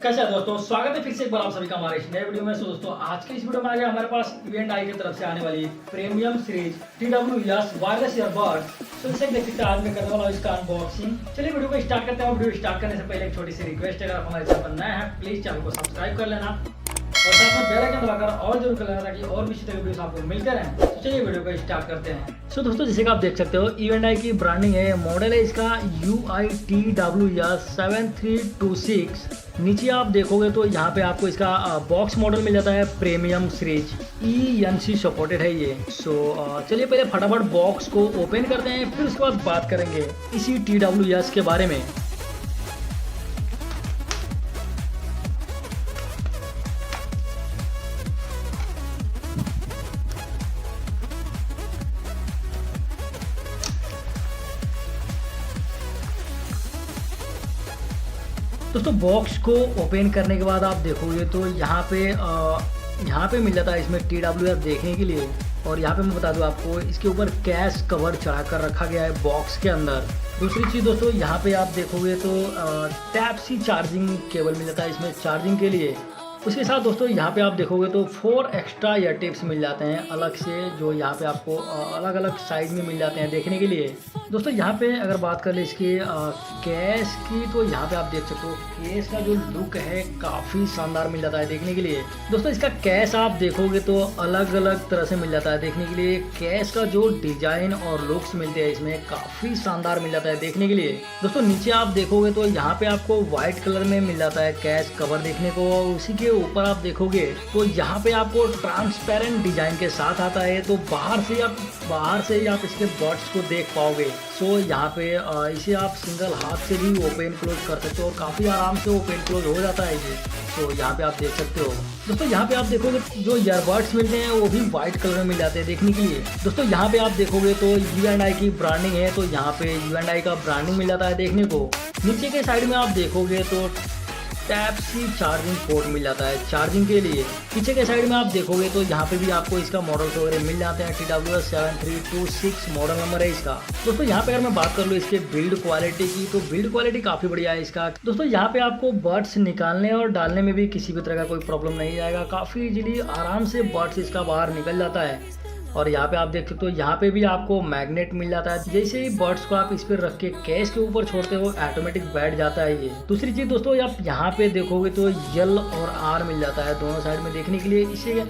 कैसे है दोस्तों, स्वागत है फिर से एक बार आप सभी का हमारे इस नए वीडियो में। सो दोस्तों, आज के इस वीडियो में आ गया हमारे पास इवेंट आई की तरफ से आने वाली premium series TWS wireless earbuds. तो जैसे देख सकते हैं, आज मैं करने वाला हूँ इसका अनबॉक्सिंग। चलिए वीडियो को स्टार्ट करते हैं। वीडियो स्टार्ट करने से पहले एक छोटी सी रिक्वेस्ट है, अगर आप हमारे चैनल पर नए हैं प्लीज चैनल को सब्सक्राइब कर लेना और साथ में बेल आइकन दबाकर और जरूर कर लेना ताकि और भी इसी तरह वीडियोस आपको मिलते रहें। तो चलिए वीडियो को स्टार्ट करते हैं। सो दोस्तों, जैसे कि आप देख सकते हो, इवेंट आई की ब्रांडिंग है, मॉडल है इसका UITWS 7326। नीचे आप देखोगे तो यहाँ पे आपको इसका बॉक्स मॉडल मिल जाता है, प्रीमियम सीरीज ENC सपोर्टेड है ये। सो चलिए पहले फटाफट बॉक्स को ओपन करते हैं, फिर उसके बाद बात करेंगे इसी TWS के बारे में। दोस्तों, बॉक्स को ओपन करने के बाद आप देखोगे तो यहाँ पे मिल जाता है इसमें TWS देखने के लिए। और यहाँ पे मैं बता दूँ आपको, इसके ऊपर कैश कवर चढ़ा कर रखा गया है बॉक्स के अंदर। दूसरी चीज़ दोस्तों, यहाँ पे आप देखोगे तो टाइप C चार्जिंग केबल मिल जाता है इसमें चार्जिंग के लिए। उसके साथ दोस्तों यहाँ पे आप देखोगे तो 4 एक्स्ट्रा ईयर टिप्स मिल जाते हैं अलग से, जो यहाँ पे आपको अलग अलग साइज में मिल जाते हैं देखने के लिए। दोस्तों यहाँ पे अगर बात कर ले इसके केस की, तो यहाँ पे आप देख सकते हो केस का जो लुक है काफ़ी शानदार मिल जाता है देखने के लिए। दोस्तों इसका केस आप देखोगे तो अलग अलग तरह से मिल जाता है देखने के लिए। केस का जो डिजाइन और लुक्स मिलते हैं इसमें काफ़ी शानदार मिल जाता है देखने के लिए। दोस्तों नीचे आप देखोगे तो यहाँ पे आपको व्हाइट कलर में मिल जाता है कैश कवर देखने को। उसी के ऊपर आप देखोगे तो यहाँ पे आपको ट्रांसपेरेंट डिजाइन के साथ आता है, तो बाहर से ही आप इसके बड्स को देख पाओगे। सो यहाँ पे इसे आप सिंगल हाथ से भी ओपन क्लोज कर सकते हो और काफ़ी आराम से ओपन क्लोज हो जाता है ये। तो यहाँ पे आप देख सकते हो। दोस्तों यहाँ पे आप देखोगे जो ईयरबड्स मिलते हैं वो भी व्हाइट कलर में मिल जाते हैं देखने के लिए। दोस्तों यहाँ पे आप देखोगे तो U&I की ब्रांडिंग है, तो यहाँ पे U&I का ब्रांडिंग मिल जाता है देखने को। नीचे के साइड में आप देखोगे तो टाइप C चार्जिंग पोर्ट मिल जाता है चार्जिंग के लिए। पीछे के साइड में आप देखोगे तो यहाँ पे भी आपको इसका मॉडल्स वगैरह मिल जाते हैं। TWS 7326 मॉडल नंबर है इसका। दोस्तों यहाँ पे अगर मैं बात कर लूँ इसके बिल्ड क्वालिटी की, तो बिल्ड क्वालिटी काफ़ी बढ़िया है इसका। दोस्तों यहाँ पे आपको बड्स निकालने और डालने में भी किसी भी तरह का कोई प्रॉब्लम नहीं आएगा। काफ़ी इजीली आराम से बड्स इसका बाहर निकल जाता है। और यहाँ पे आप देख सकते हो, यहाँ पे भी आपको मैग्नेट मिल जाता है। जैसे ही बर्ड्स को आप इस पर रख के केस के ऊपर छोड़ते हो ऑटोमेटिक बैठ जाता है ये। दूसरी चीज दोस्तों, आप यहाँ पे देखोगे तो L और R मिल जाता है दोनों साइड में देखने के लिए। इसे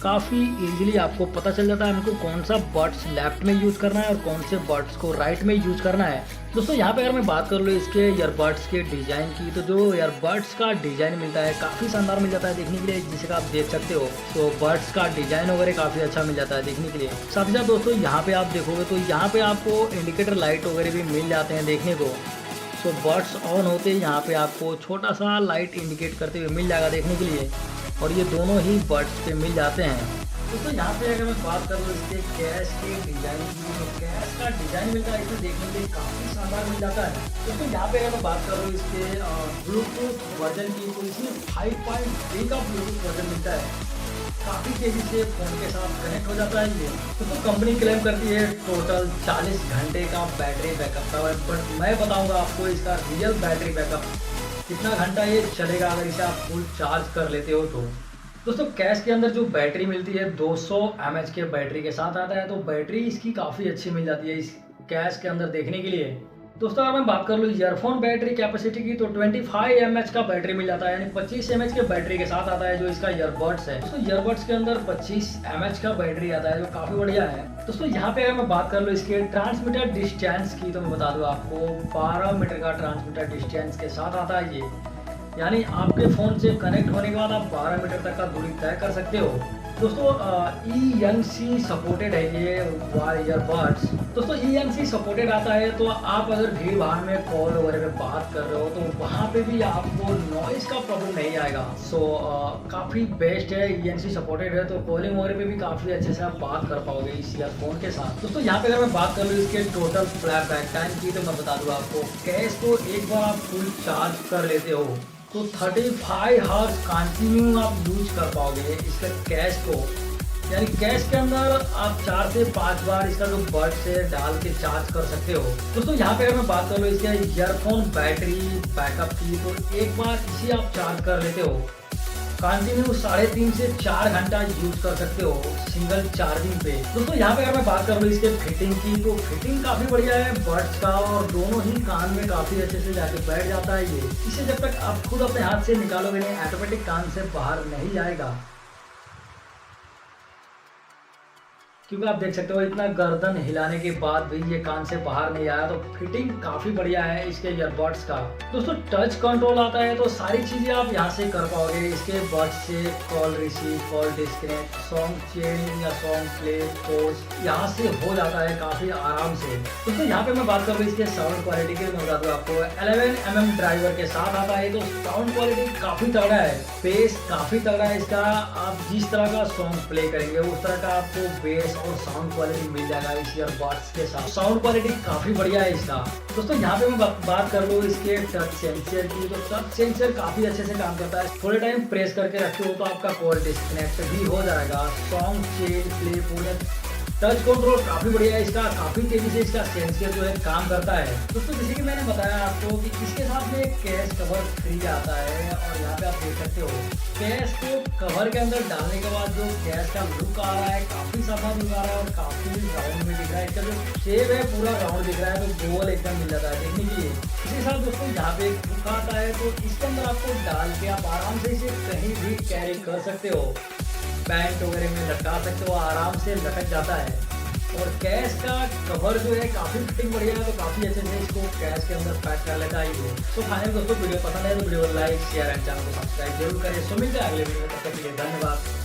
काफ़ी इजीली आपको पता चल जाता है हमको कौन सा बर्ड्स लेफ्ट में यूज़ करना है और कौन से बर्ड्स को राइट में यूज़ करना है। दोस्तों यहाँ पे अगर मैं बात कर लूँ इसके ईयरबड्स के डिज़ाइन की, तो जो ईयरबड्स का डिज़ाइन मिलता है काफ़ी शानदार मिल जाता है देखने के लिए, जिसे आप देख सकते हो। तो बर्ड्स का डिज़ाइन वगैरह काफ़ी अच्छा मिल जाता है देखने के लिए। साथ ही साथ दोस्तों यहाँ पे आप देखोगे तो यहाँ पे आपको इंडिकेटर लाइट वगैरह भी मिल जाते हैं देखने को। सो बर्ड्स ऑन होते ही यहाँ पे आपको छोटा सा लाइट इंडिकेट करते हुए मिल जाएगा देखने के लिए, और ये दोनों ही बर्ड्स पे मिल जाते हैं। दोस्तों यहाँ पे अगर मैं बात करूँ इसके कैश के डिजाइन की, तो कैश का डिजाइन मिलता है इसे देखने के लिए काफ़ी शानदार मिल जाता है। दोस्तों यहाँ पे अगर मैं बात करूँ इसके ब्लूटूथ वर्जन की, तो इसमें 5.3 का ब्लूटूथ वर्जन मिलता है। काफ़ी तेज़ी से फ़ोन के साथ कनेक्ट हो जाता है ये। तो कंपनी क्लेम करती है टोटल 40 घंटे का बैटरी बैकअप का, बट मैं बताऊँगा आपको इसका रियल बैटरी बैकअप कितना घंटा ये चलेगा अगर इसे आप फुल चार्ज कर लेते हो तो। दोस्तों कैश के अंदर जो बैटरी मिलती है 200 mAh के बैटरी के साथ आता है, तो बैटरी इसकी काफ़ी अच्छी मिल जाती है इस कैश के अंदर देखने के लिए। दोस्तों अगर मैं बात कर लूँ ईयरफोन बैटरी कैपेसिटी की, तो 25 mAh का बैटरी मिल जाता है, यानी 25 mAh के बैटरी के साथ आता है जो इसका ईयरबड्स है। दोस्तों ईयरबड्स के अंदर 25 mAh का बैटरी आता है जो काफ़ी बढ़िया है। दोस्तों यहाँ पे अगर मैं बात कर लूँ इसके ट्रांसमीटर डिस्टेंस की, तो मैं बता दूँ आपको 12 मीटर का ट्रांसमीटर डिस्टेंस के साथ आता है ये, यानी आपके फ़ोन से कनेक्ट होने के बाद आप 12 मीटर तक का दूरी तय कर सकते हो। दोस्तों ENC सपोर्टेड है ये ईयरबड्स। दोस्तों ENC सपोर्टेड आता है, तो आप अगर भीड़ भाड़ में कॉल वगैरह में बात कर रहे हो तो वहाँ पे भी आपको नॉइज़ का प्रॉब्लम नहीं आएगा। सो काफ़ी बेस्ट है, ENC सपोर्टेड है, तो कॉलिंग वगैरह पे भी काफ़ी अच्छे से आप बात कर पाओगे इस ईयरफोन के साथ। दोस्तों यहाँ पे अगर मैं बात कर लूँ इसके टोटल फ्लैश बैक टाइम की, तो मैं बता दूँ आपको, कैश को एक बार आप फुल चार्ज कर लेते हो तो 35 आवर्स कंटिन्यू आप यूज कर पाओगे इसके कैश को। यानी कैश के अंदर आप 4 से 5 बार इसका जो बड से डाल के चार्ज कर सकते हो। दोस्तों यहाँ पे अगर मैं बात कर लूँ इसके ईयरफोन बैटरी बैकअप की, तो एक बार इसी आप चार्ज कर लेते हो, कंटिन्यू 3.5 से 4 घंटा यूज कर सकते हो सिंगल चार्जिंग पे। दोस्तों यहाँ पे अगर मैं बात कर लूँ इसके फिटिंग की, तो फिटिंग काफी बढ़िया है बड्स का, और दोनों ही कान में काफी अच्छे से जाके बैठ जाता है ये। इसे जब तक आप खुद अपने हाथ से निकालोगे नहीं, ऑटोमेटिक कान से बाहर नहीं जाएगा। क्योंकि आप देख सकते हो इतना गर्दन हिलाने के बाद भी ये कान से बाहर नहीं आया, तो फिटिंग काफी बढ़िया है इसके ईयरबड्स का। दोस्तों टच कंट्रोल आता है, तो सारी चीजें आप यहाँ से कर पाओगे इसके बड्स से। Call receive, call disconnect, song change या सॉन्ग प्ले, पॉज यहाँ से हो जाता है काफी आराम से। दोस्तों यहाँ पे मैं बात करूँ इसके साउंड क्वालिटी की, मैं बता दूँ आपको 11mm ड्राइवर के साथ आता है, तो साउंड क्वालिटी काफी तगड़ा है, बेस काफी तगड़ा है इसका। आप जिस तरह का सॉन्ग प्ले करेंगे उस तरह का आपको बेस और साउंड क्वालिटी मिल जाएगा इस ईयरबड्स के साथ। साउंड क्वालिटी काफी बढ़िया है इसका। दोस्तों यहाँ पे मैं बात कर लूँ इसके टच सेंसर की, तो टच सेंसर काफी अच्छे से काम करता है। थोड़े टाइम प्रेस करके रखते हो तो आपका कॉल डिस्कनेक्ट भी हो जाएगा, सॉन्ग चेंज, प्ले, पूरे टच कंट्रोल काफी बढ़िया है इसका, काफी तेजी से इसका सेंसर जो है काम करता है। दोस्तों जैसे कि मैंने बताया आपको कि इसके साथ में एक केस कवर फ्री आता है, और यहाँ पे आप देख सकते हो केस को कवर के अंदर डालने के बाद जो केस का लुक आ रहा है काफी शानदार लुक आ रहा है, और काफी राउंड में दिख रहा है। इसका जो शेप है पूरा राउंड दिख रहा है, तो गोल एकदम मिल जाता है देखने के लिए। इसी साथ दोस्तों यहाँ पे एक हुक आता है, तो इसके अंदर आपको डाल के आप आराम से इसे कहीं भी कैरी कर सकते हो, पैंट वगैरह में लटका सकते हो, आराम से लटक जाता है। और कैश का कवर जो है काफी फिटिंग बढ़िया है, तो काफी अच्छे से इसको कैश के अंदर पैक कर लेता है ये। तो फाइनल दोस्तों वीडियो पसंद है तो वीडियो को लाइक शेयर एंड चैनल को सब्सक्राइब जरूर करें। सो मिलते हैं अगले वीडियो में, तब तक के लिए धन्यवाद।